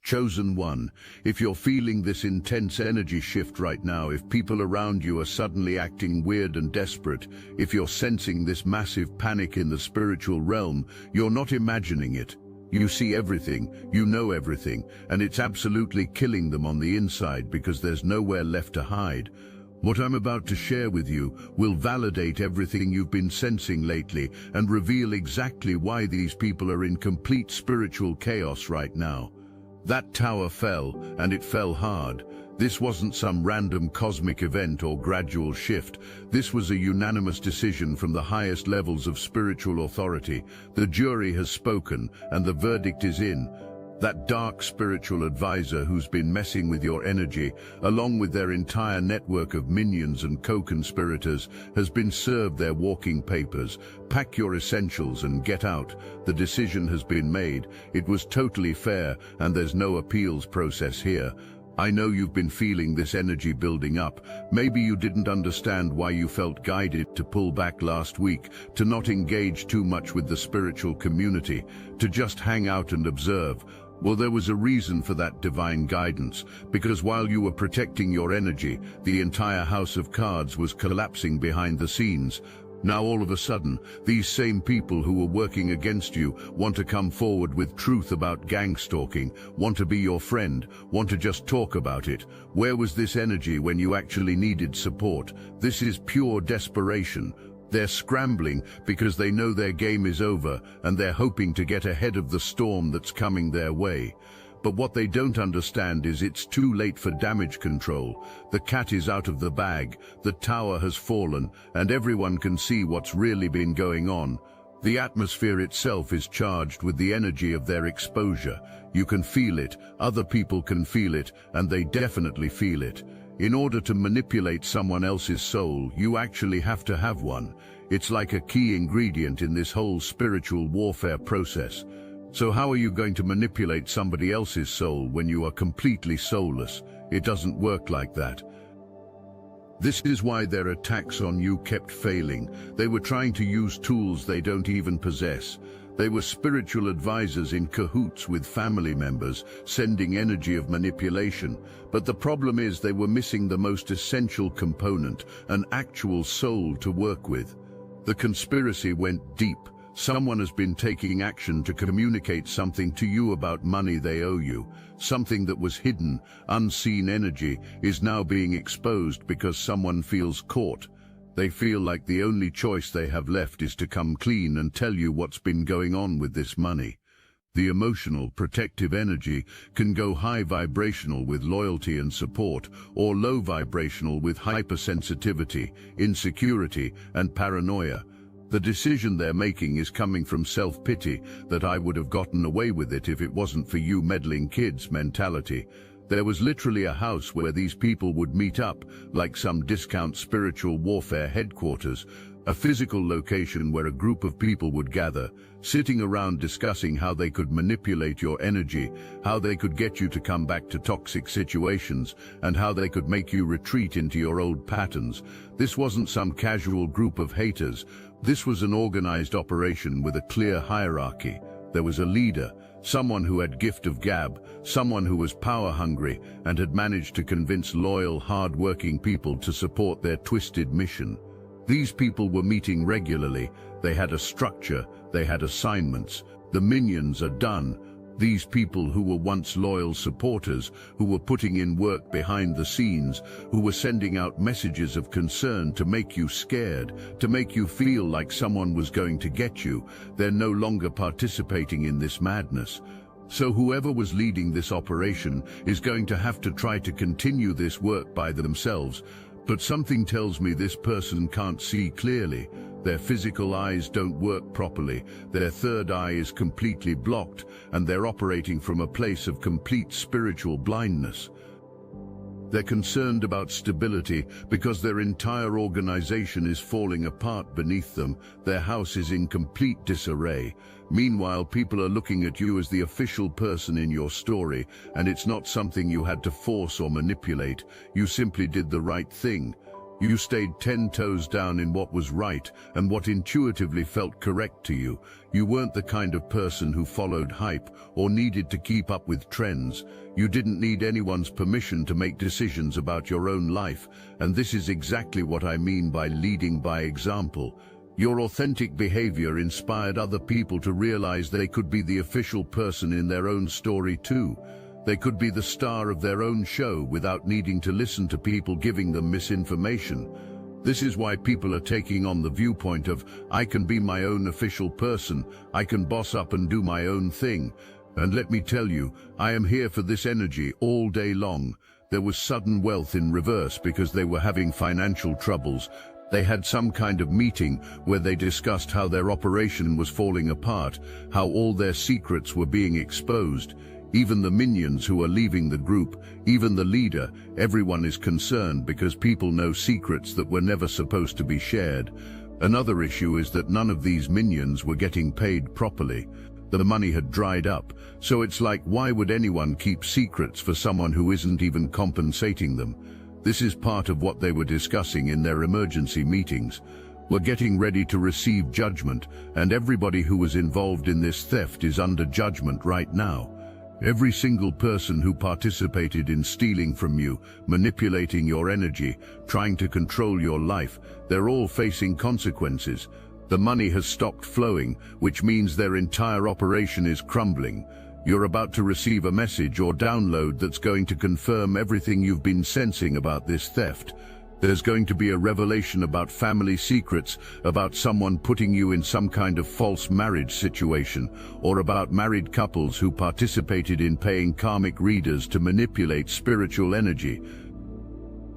Chosen one, if you're feeling this intense energy shift right now, if people around you are suddenly acting weird and desperate, if you're sensing this massive panic in the spiritual realm, you're not imagining it. You see everything, you know everything, and it's absolutely killing them on the inside because there's nowhere left to hide. What I'm about to share with you will validate everything you've been sensing lately and reveal exactly why these people are in complete spiritual chaos right now. That tower fell, and it fell hard. This wasn't some random cosmic event or gradual shift. This was a unanimous decision from the highest levels of spiritual authority. The jury has spoken, and the verdict is in. That dark spiritual advisor who's been messing with your energy, along with their entire network of minions and co-conspirators, has been served their walking papers. Pack your essentials and get out. The decision has been made. It was totally fair, and there's no appeals process here. I know you've been feeling this energy building up. Maybe you didn't understand why you felt guided to pull back last week, to not engage too much with the spiritual community, to just hang out and observe. Well, there was a reason for that divine guidance, because while you were protecting your energy, the entire house of cards was collapsing behind the scenes. Now all of a sudden, these same people who were working against you want to come forward with truth about gang stalking, want to be your friend, want to just talk about it. Where was this energy when you actually needed support? This is pure desperation. They're scrambling because they know their game is over, and they're hoping to get ahead of the storm that's coming their way. But what they don't understand is it's too late for damage control. The cat is out of the bag, the tower has fallen, and everyone can see what's really been going on. The atmosphere itself is charged with the energy of their exposure. You can feel it, other people can feel it, and they definitely feel it. In order to manipulate someone else's soul, you actually have to have one. It's like a key ingredient in this whole spiritual warfare process. So how are you going to manipulate somebody else's soul when you are completely soulless? It doesn't work like that. This is why their attacks on you kept failing. They were trying to use tools they don't even possess. They were spiritual advisors in cahoots with family members, sending energy of manipulation. But the problem is they were missing the most essential component, an actual soul to work with. The conspiracy went deep. Someone has been taking action to communicate something to you about money they owe you. Something that was hidden, unseen energy, is now being exposed because someone feels caught. They feel like the only choice they have left is to come clean and tell you what's been going on with this money. The emotional, protective energy can go high vibrational with loyalty and support, or low vibrational with hypersensitivity, insecurity, and paranoia. The decision they're making is coming from self-pity, that I would have gotten away with it if it wasn't for you meddling kids mentality. There was literally a house where these people would meet up, like some discount spiritual warfare headquarters, a physical location where a group of people would gather, sitting around discussing how they could manipulate your energy, how they could get you to come back to toxic situations, and how they could make you retreat into your old patterns. This wasn't some casual group of haters. This was an organized operation with a clear hierarchy. There was a leader, someone who had gift of gab, someone who was power-hungry and had managed to convince loyal, hard-working people to support their twisted mission. These people were meeting regularly. They had a structure, they had assignments. The minions are done. These people who were once loyal supporters, who were putting in work behind the scenes, who were sending out messages of concern to make you scared, to make you feel like someone was going to get you, they're no longer participating in this madness. So whoever was leading this operation is going to have to try to continue this work by themselves. But something tells me this person can't see clearly. Their physical eyes don't work properly, their third eye is completely blocked, and they're operating from a place of complete spiritual blindness. They're concerned about stability because their entire organization is falling apart beneath them. Their house is in complete disarray. Meanwhile, people are looking at you as the official person in your story, and it's not something you had to force or manipulate. You simply did the right thing. You stayed 10 toes down in what was right and what intuitively felt correct to you. You weren't the kind of person who followed hype or needed to keep up with trends. You didn't need anyone's permission to make decisions about your own life, and this is exactly what I mean by leading by example. Your authentic behavior inspired other people to realize they could be the official person in their own story too. They could be the star of their own show without needing to listen to people giving them misinformation. This is why people are taking on the viewpoint of, I can be my own official person, I can boss up and do my own thing. And let me tell you, I am here for this energy all day long. There was sudden wealth in reverse because they were having financial troubles. They had some kind of meeting where they discussed how their operation was falling apart, how all their secrets were being exposed. Even the minions who are leaving the group, even the leader, everyone is concerned because people know secrets that were never supposed to be shared. Another issue is that none of these minions were getting paid properly. The money had dried up, so it's like, why would anyone keep secrets for someone who isn't even compensating them? This is part of what they were discussing in their emergency meetings. We're getting ready to receive judgment, and everybody who was involved in this theft is under judgment right now. Every single person who participated in stealing from you, manipulating your energy, trying to control your life, they're all facing consequences. The money has stopped flowing, which means their entire operation is crumbling. You're about to receive a message or download that's going to confirm everything you've been sensing about this theft. There's going to be a revelation about family secrets, about someone putting you in some kind of false marriage situation, or about married couples who participated in paying karmic readers to manipulate spiritual energy.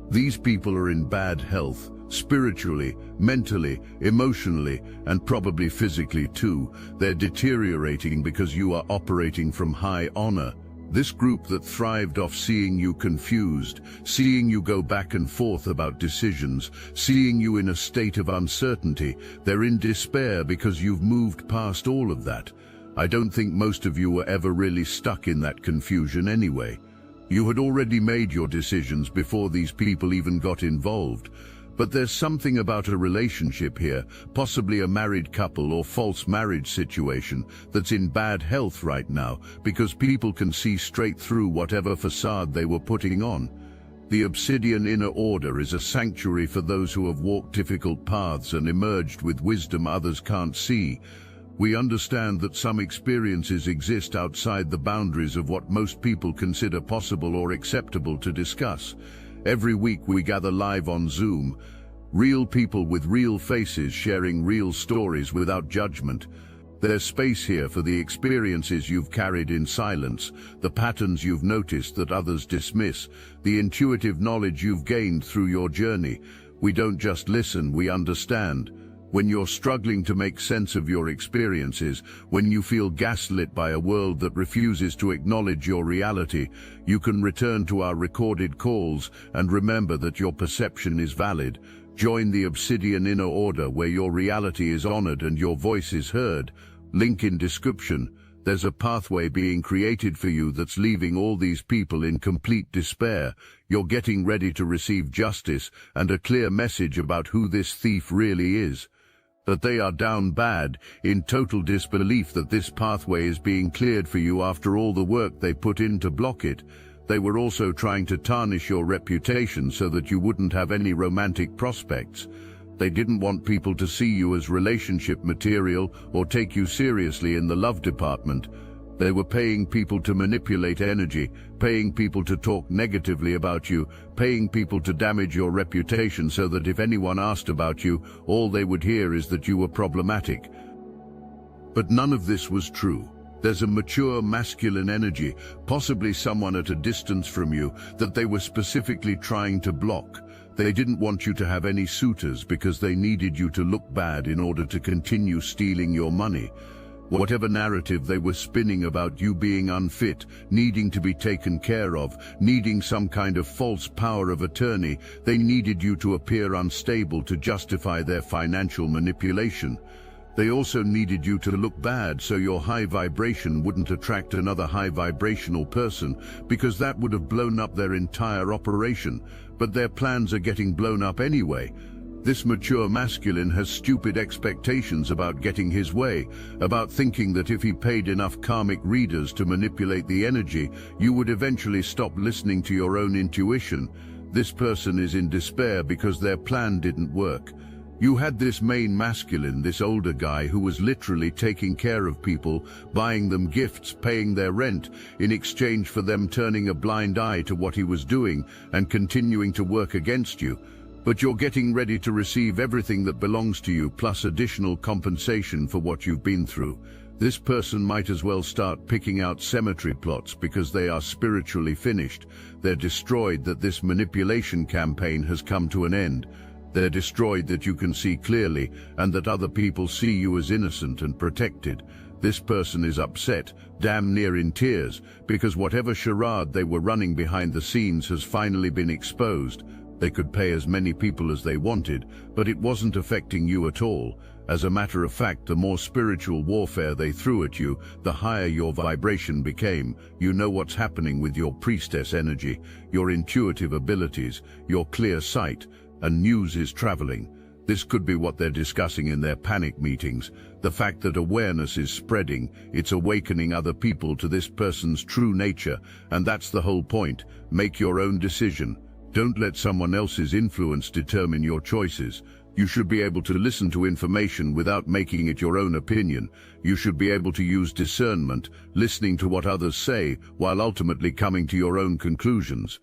These people are in bad health, spiritually, mentally, emotionally, and probably physically too. They're deteriorating because you are operating from high honor. This group that thrived off seeing you confused, seeing you go back and forth about decisions, seeing you in a state of uncertainty, they're in despair because you've moved past all of that. I don't think most of you were ever really stuck in that confusion anyway. You had already made your decisions before these people even got involved. But there's something about a relationship here, possibly a married couple or false marriage situation, that's in bad health right now because people can see straight through whatever facade they were putting on. The Obsidian Inner Order is a sanctuary for those who have walked difficult paths and emerged with wisdom others can't see. We understand that some experiences exist outside the boundaries of what most people consider possible or acceptable to discuss. Every week we gather live on Zoom, real people with real faces sharing real stories without judgment. There's space here for the experiences you've carried in silence, the patterns you've noticed that others dismiss, the intuitive knowledge you've gained through your journey. We don't just listen, we understand. When you're struggling to make sense of your experiences, when you feel gaslit by a world that refuses to acknowledge your reality, you can return to our recorded calls and remember that your perception is valid. Join the Obsidian Inner Order where your reality is honored and your voice is heard. Link in description. There's a pathway being created for you that's leaving all these people in complete despair. You're getting ready to receive justice and a clear message about who this thief really is. That they are down bad, in total disbelief that this pathway is being cleared for you after all the work they put in to block it. They were also trying to tarnish your reputation so that you wouldn't have any romantic prospects. They didn't want people to see you as relationship material or take you seriously in the love department. They were paying people to manipulate energy, paying people to talk negatively about you, paying people to damage your reputation so that if anyone asked about you, all they would hear is that you were problematic. But none of this was true. There's a mature masculine energy, possibly someone at a distance from you, that they were specifically trying to block. They didn't want you to have any suitors because they needed you to look bad in order to continue stealing your money. Whatever narrative they were spinning about you being unfit, needing to be taken care of, needing some kind of false power of attorney, they needed you to appear unstable to justify their financial manipulation. They also needed you to look bad so your high vibration wouldn't attract another high vibrational person, because that would have blown up their entire operation. But their plans are getting blown up anyway. This mature masculine has stupid expectations about getting his way, about thinking that if he paid enough karmic readers to manipulate the energy, you would eventually stop listening to your own intuition. This person is in despair because their plan didn't work. You had this main masculine, this older guy who was literally taking care of people, buying them gifts, paying their rent, in exchange for them turning a blind eye to what he was doing and continuing to work against you. But you're getting ready to receive everything that belongs to you, plus additional compensation for what you've been through. This person might as well start picking out cemetery plots because they are spiritually finished. They're destroyed that this manipulation campaign has come to an end. They're destroyed that you can see clearly and that other people see you as innocent and protected. This person is upset, damn near in tears, because whatever charade they were running behind the scenes has finally been exposed. They could pay as many people as they wanted, but it wasn't affecting you at all. As a matter of fact, the more spiritual warfare they threw at you, the higher your vibration became. You know what's happening with your priestess energy, your intuitive abilities, your clear sight, and news is traveling. This could be what they're discussing in their panic meetings. The fact that awareness is spreading, it's awakening other people to this person's true nature, and that's the whole point. Make your own decision. Don't let someone else's influence determine your choices. You should be able to listen to information without making it your own opinion. You should be able to use discernment, listening to what others say, while ultimately coming to your own conclusions.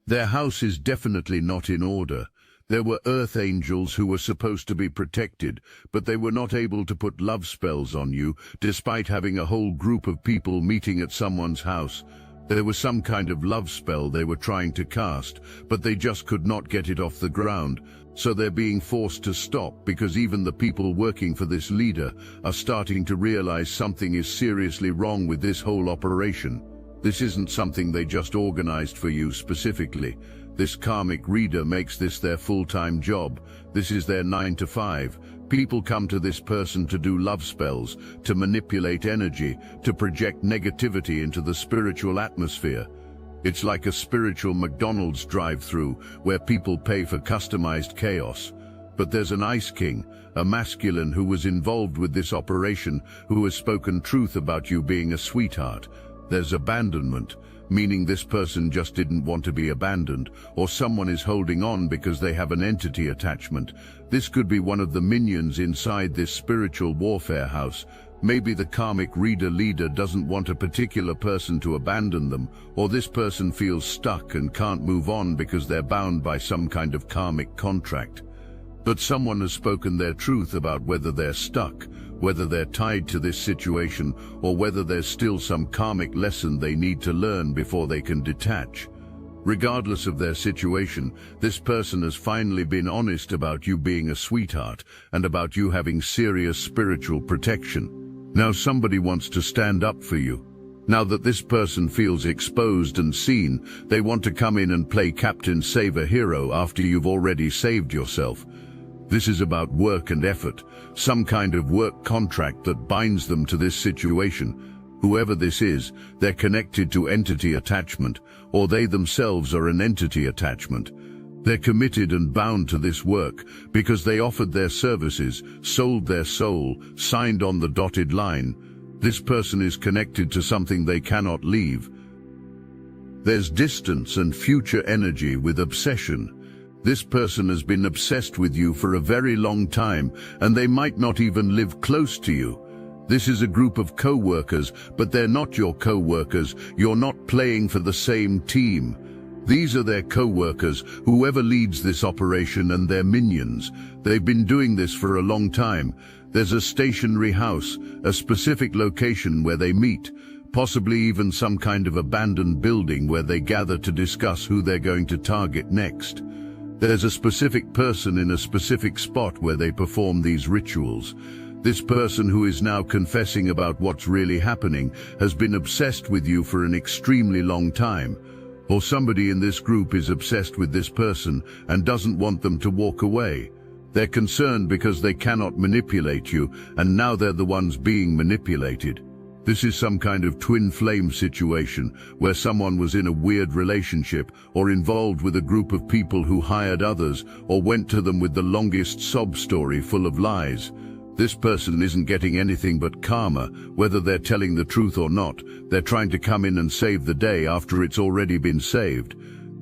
Their house is definitely not in order. There were earth angels who were supposed to be protected, but they were not able to put love spells on you, despite having a whole group of people meeting at someone's house. There was some kind of love spell they were trying to cast, but they just could not get it off the ground. So they're being forced to stop because even the people working for this leader are starting to realize something is seriously wrong with this whole operation. This isn't something they just organized for you specifically. This karmic reader makes this their full-time job. This is their 9 to 5. People come to this person to do love spells, to manipulate energy, to project negativity into the spiritual atmosphere. It's like a spiritual McDonald's drive-through where people pay for customized chaos. But there's an Ice King, a masculine who was involved with this operation, who has spoken truth about you being a sweetheart. There's abandonment, meaning this person just didn't want to be abandoned, or someone is holding on because they have an entity attachment. This could be one of the minions inside this spiritual warfare house. Maybe the karmic reader leader doesn't want a particular person to abandon them, or this person feels stuck and can't move on because they're bound by some kind of karmic contract. But someone has spoken their truth about whether they're stuck, whether they're tied to this situation, or whether there's still some karmic lesson they need to learn before they can detach. Regardless of their situation, this person has finally been honest about you being a sweetheart and about you having serious spiritual protection. Now somebody wants to stand up for you. Now that this person feels exposed and seen, they want to come in and play Captain Save a Hero after you've already saved yourself. This is about work and effort, some kind of work contract that binds them to this situation. Whoever this is, they're connected to entity attachment, or they themselves are an entity attachment. They're committed and bound to this work because they offered their services, sold their soul, signed on the dotted line. This person is connected to something they cannot leave. There's distance and future energy with obsession. This person has been obsessed with you for a very long time, and they might not even live close to you. This is a group of co-workers, but they're not your co-workers. You're not playing for the same team. These are their co-workers, whoever leads this operation, and their minions. They've been doing this for a long time. There's a stationary house, a specific location where they meet, possibly even some kind of abandoned building where they gather to discuss who they're going to target next. There's a specific person in a specific spot where they perform these rituals. This person, who is now confessing about what's really happening, has been obsessed with you for an extremely long time. Or somebody in this group is obsessed with this person and doesn't want them to walk away. They're concerned because they cannot manipulate you, and now they're the ones being manipulated. This is some kind of twin flame situation where someone was in a weird relationship or involved with a group of people who hired others or went to them with the longest sob story full of lies. This person isn't getting anything but karma, whether they're telling the truth or not. They're trying to come in and save the day after it's already been saved.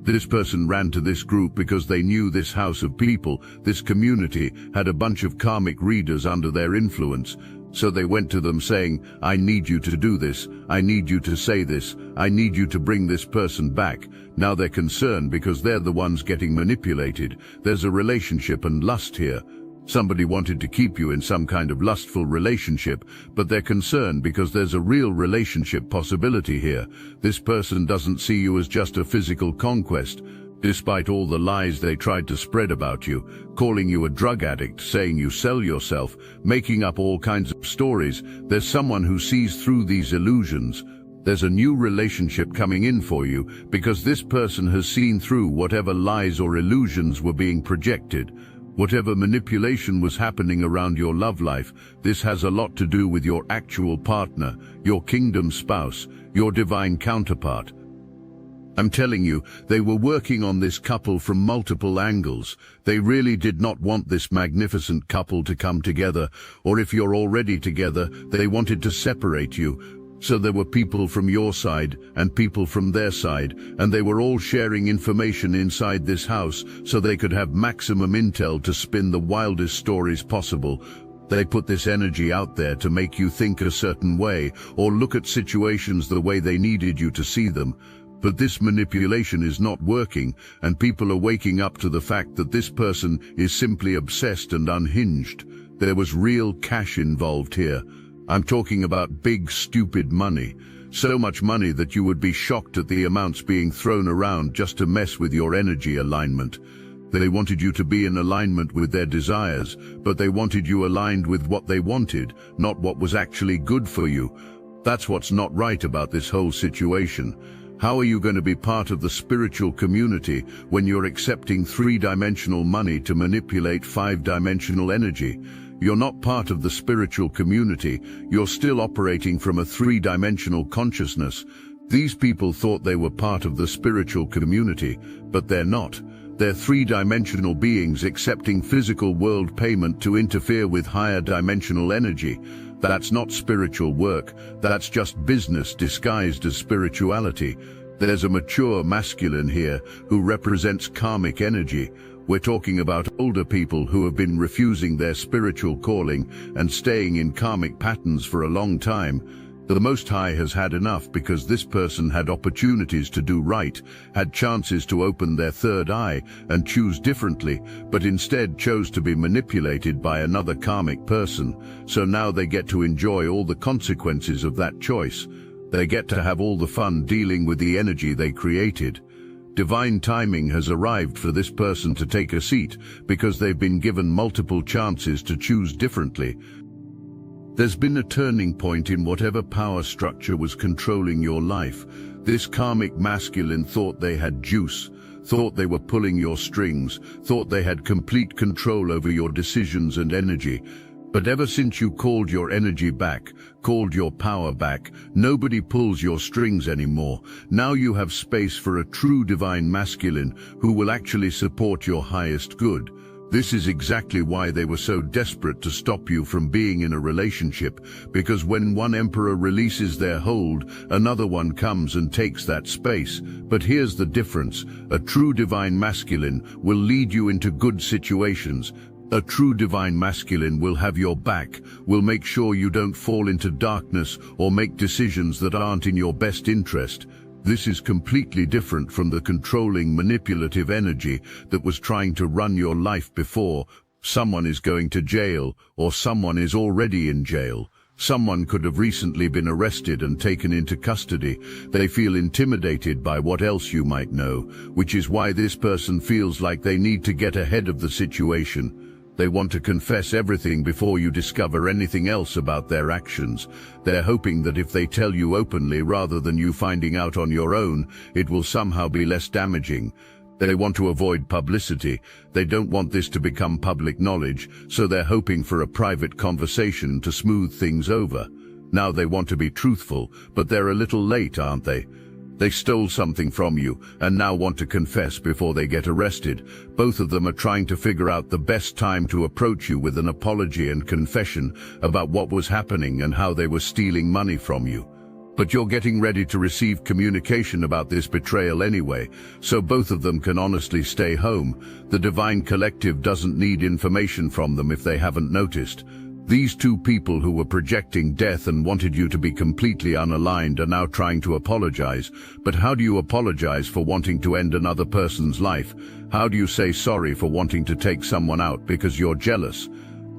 This person ran to this group because they knew this house of people, this community, had a bunch of karmic readers under their influence. So they went to them saying, I need you to do this, I need you to say this, I need you to bring this person back. Now they're concerned because they're the ones getting manipulated. There's a relationship and lust here. Somebody wanted to keep you in some kind of lustful relationship, but they're concerned because there's a real relationship possibility here. This person doesn't see you as just a physical conquest. Despite all the lies they tried to spread about you, calling you a drug addict, saying you sell yourself, making up all kinds of stories, there's someone who sees through these illusions. There's a new relationship coming in for you because this person has seen through whatever lies or illusions were being projected. Whatever manipulation was happening around your love life, this has a lot to do with your actual partner, your kingdom spouse, your divine counterpart. I'm telling you, they were working on this couple from multiple angles. They really did not want this magnificent couple to come together, or if you're already together, they wanted to separate you. So there were people from your side and people from their side, and they were all sharing information inside this house so they could have maximum intel to spin the wildest stories possible. They put this energy out there to make you think a certain way or look at situations the way they needed you to see them. But this manipulation is not working, and people are waking up to the fact that this person is simply obsessed and unhinged. There was real cash involved here. I'm talking about big, stupid money. So much money that you would be shocked at the amounts being thrown around just to mess with your energy alignment. They wanted you to be in alignment with their desires, but they wanted you aligned with what they wanted, not what was actually good for you. That's what's not right about this whole situation. How are you going to be part of the spiritual community when you're accepting three-dimensional money to manipulate five-dimensional energy? You're not part of the spiritual community. You're still operating from a three-dimensional consciousness. These people thought they were part of the spiritual community, but they're not. They're three-dimensional beings accepting physical world payment to interfere with higher dimensional energy. That's not spiritual work. That's just business disguised as spirituality. There's a mature masculine here who represents karmic energy. We're talking about older people who have been refusing their spiritual calling and staying in karmic patterns for a long time. The Most High has had enough because this person had opportunities to do right, had chances to open their third eye and choose differently, but instead chose to be manipulated by another karmic person. So now they get to enjoy all the consequences of that choice. They get to have all the fun dealing with the energy they created. Divine timing has arrived for this person to take a seat because they've been given multiple chances to choose differently. There's been a turning point in whatever power structure was controlling your life. This karmic masculine thought they had juice, thought they were pulling your strings, thought they had complete control over your decisions and energy. But ever since you called your energy back, called your power back, nobody pulls your strings anymore. Now you have space for a true divine masculine who will actually support your highest good. This is exactly why they were so desperate to stop you from being in a relationship, because when one emperor releases their hold, another one comes and takes that space. But here's the difference. A true divine masculine will lead you into good situations. A true divine masculine will have your back, will make sure you don't fall into darkness or make decisions that aren't in your best interest. This is completely different from the controlling, manipulative energy that was trying to run your life before. Someone is going to jail, or someone is already in jail. Someone could have recently been arrested and taken into custody. They feel intimidated by what else you might know, which is why this person feels like they need to get ahead of the situation. They want to confess everything before you discover anything else about their actions. They're hoping that if they tell you openly rather than you finding out on your own, it will somehow be less damaging. They want to avoid publicity. They don't want this to become public knowledge, so they're hoping for a private conversation to smooth things over. Now they want to be truthful, but they're a little late, aren't they? They stole something from you and now want to confess before they get arrested. Both of them are trying to figure out the best time to approach you with an apology and confession about what was happening and how they were stealing money from you. But you're getting ready to receive communication about this betrayal anyway, so both of them can honestly stay home. The Divine Collective doesn't need information from them if they haven't noticed. These two people who were projecting death and wanted you to be completely unaligned are now trying to apologize. But how do you apologize for wanting to end another person's life? How do you say sorry for wanting to take someone out because you're jealous?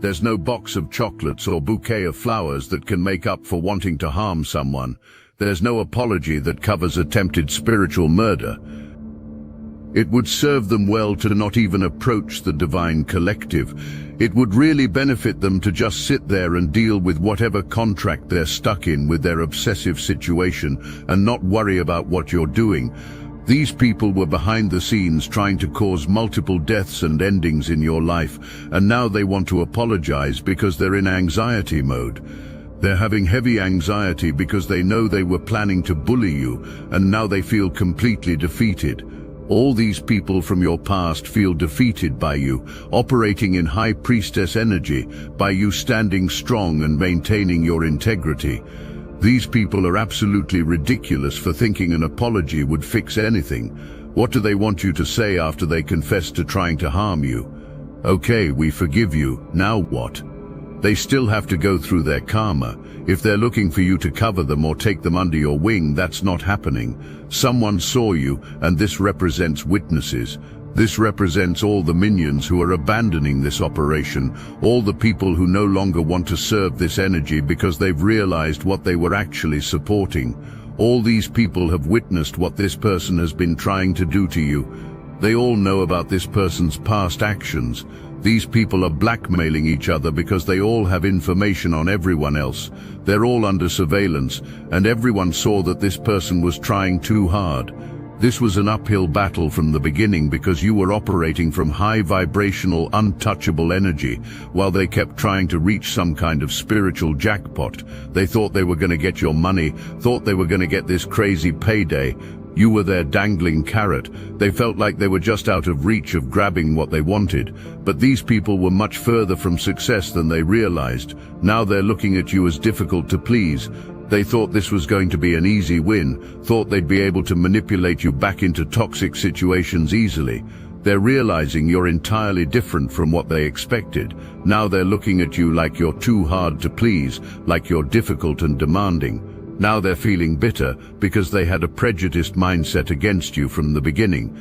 There's no box of chocolates or bouquet of flowers that can make up for wanting to harm someone. There's no apology that covers attempted spiritual murder. It would serve them well to not even approach the Divine Collective. It would really benefit them to just sit there and deal with whatever contract they're stuck in with their obsessive situation and not worry about what you're doing. These people were behind the scenes trying to cause multiple deaths and endings in your life, and now they want to apologize because they're in anxiety mode. They're having heavy anxiety because they know they were planning to bully you, and now they feel completely defeated. All these people from your past feel defeated by you, operating in High Priestess energy, by you standing strong and maintaining your integrity. These people are absolutely ridiculous for thinking an apology would fix anything. What do they want you to say after they confess to trying to harm you? Okay, we forgive you, now what? They still have to go through their karma. If they're looking for you to cover them or take them under your wing, that's not happening. Someone saw you, and this represents witnesses. This represents all the minions who are abandoning this operation, all the people who no longer want to serve this energy because they've realized what they were actually supporting. All these people have witnessed what this person has been trying to do to you. They all know about this person's past actions. These people are blackmailing each other because they all have information on everyone else. They're all under surveillance, and everyone saw that this person was trying too hard. This was an uphill battle from the beginning because you were operating from high vibrational, untouchable energy, while they kept trying to reach some kind of spiritual jackpot. They thought they were going to get your money, thought they were going to get this crazy payday. You were their dangling carrot. They felt like they were just out of reach of grabbing what they wanted. But these people were much further from success than they realized. Now they're looking at you as difficult to please. They thought this was going to be an easy win, thought they'd be able to manipulate you back into toxic situations easily. They're realizing you're entirely different from what they expected. Now they're looking at you like you're too hard to please, like you're difficult and demanding. Now they're feeling bitter because they had a prejudiced mindset against you from the beginning.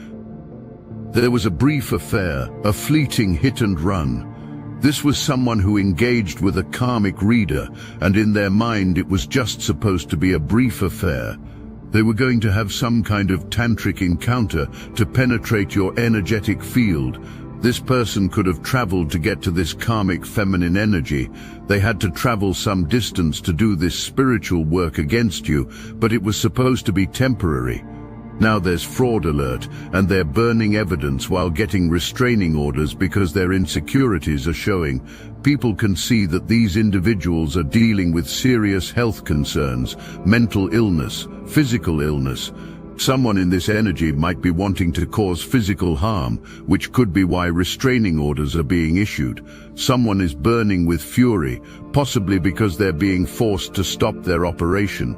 There was a brief affair, a fleeting hit and run. This was someone who engaged with a karmic reader, and in their mind it was just supposed to be a brief affair. They were going to have some kind of tantric encounter to penetrate your energetic field. This person could have traveled to get to this karmic feminine energy. They had to travel some distance to do this spiritual work against you, but it was supposed to be temporary. Now there's fraud alert, and they're burning evidence while getting restraining orders because their insecurities are showing. People can see that these individuals are dealing with serious health concerns, mental illness, physical illness. Someone in this energy might be wanting to cause physical harm, which could be why restraining orders are being issued. Someone is burning with fury, possibly because they're being forced to stop their operation.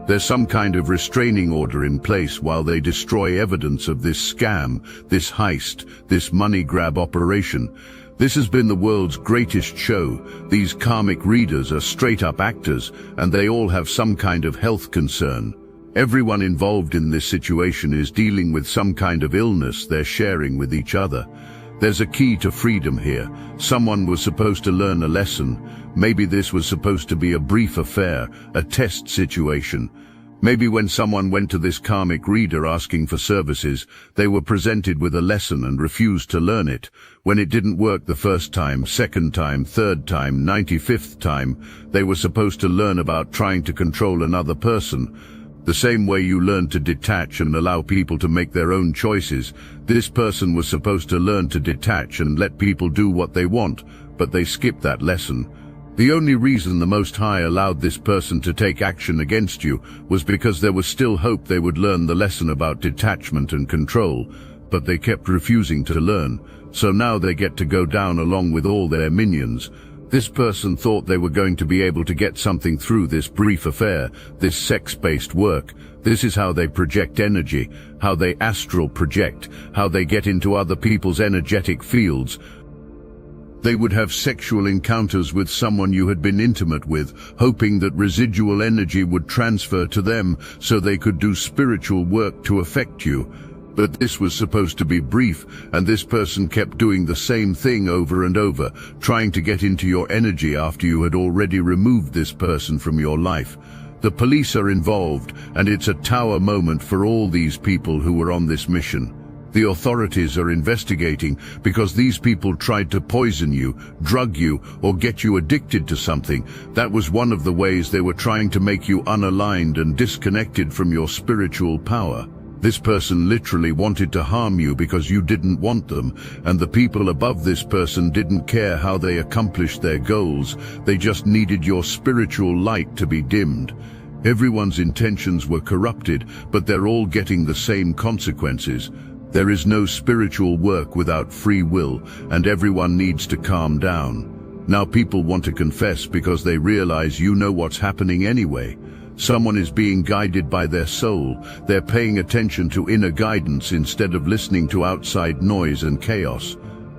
There's some kind of restraining order in place while they destroy evidence of this scam, this heist, this money grab operation. This has been the world's greatest show. These karmic readers are straight-up actors, and they all have some kind of health concern. Everyone involved in this situation is dealing with some kind of illness they're sharing with each other. There's a key to freedom here. Someone was supposed to learn a lesson. Maybe this was supposed to be a brief affair, a test situation. Maybe when someone went to this karmic reader asking for services, they were presented with a lesson and refused to learn it. When it didn't work the first time, second time, third time, 95th time, they were supposed to learn about trying to control another person. The same way you learn to detach and allow people to make their own choices, this person was supposed to learn to detach and let people do what they want, but they skipped that lesson. The only reason the Most High allowed this person to take action against you was because there was still hope they would learn the lesson about detachment and control, but they kept refusing to learn, so now they get to go down along with all their minions. This person thought they were going to be able to get something through this brief affair, this sex-based work. This is how they project energy, how they astral project, how they get into other people's energetic fields. They would have sexual encounters with someone you had been intimate with, hoping that residual energy would transfer to them so they could do spiritual work to affect you. But this was supposed to be brief, and this person kept doing the same thing over and over, trying to get into your energy after you had already removed this person from your life. The police are involved, and it's a tower moment for all these people who were on this mission. The authorities are investigating because these people tried to poison you, drug you, or get you addicted to something. That was one of the ways they were trying to make you unaligned and disconnected from your spiritual power. This person literally wanted to harm you because you didn't want them, and the people above this person didn't care how they accomplished their goals. They just needed your spiritual light to be dimmed. Everyone's intentions were corrupted, but they're all getting the same consequences. There is no spiritual work without free will, and everyone needs to calm down. Now people want to confess because they realize you know what's happening anyway. Someone is being guided by their soul. They're paying attention to inner guidance instead of listening to outside noise and chaos.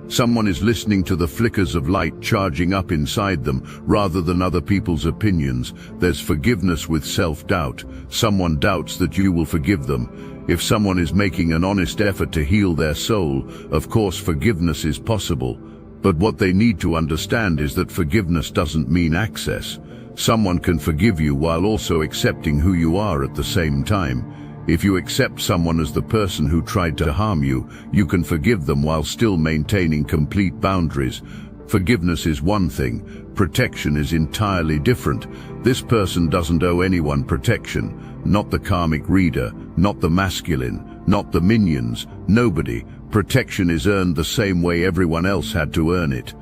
Someone is listening to the flickers of light charging up inside them rather than other people's opinions. There's forgiveness with self-doubt. Someone doubts that you will forgive them. If someone is making an honest effort to heal their soul, of course forgiveness is possible. But what they need to understand is that forgiveness doesn't mean access. Someone can forgive you while also accepting who you are at the same time. If you accept someone as the person who tried to harm you, you can forgive them while still maintaining complete boundaries. Forgiveness is one thing, protection is entirely different. This person doesn't owe anyone protection, not the karmic reader, not the masculine, not the minions, nobody. Protection is earned the same way everyone else had to earn it.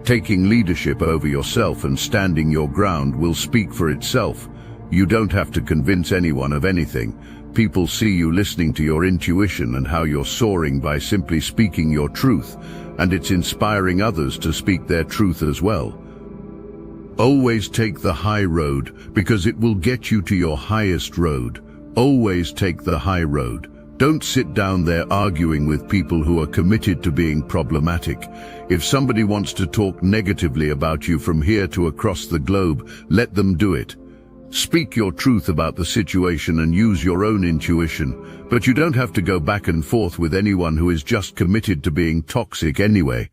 Taking leadership over yourself and standing your ground will speak for itself. You don't have to convince anyone of anything. People see you listening to your intuition and how you're soaring by simply speaking your truth, and it's inspiring others to speak their truth as well. Always take the high road, because it will get you to your highest road. Always take the high road. Don't sit down there arguing with people who are committed to being problematic. If somebody wants to talk negatively about you from here to across the globe, let them do it. Speak your truth about the situation and use your own intuition, but you don't have to go back and forth with anyone who is just committed to being toxic anyway.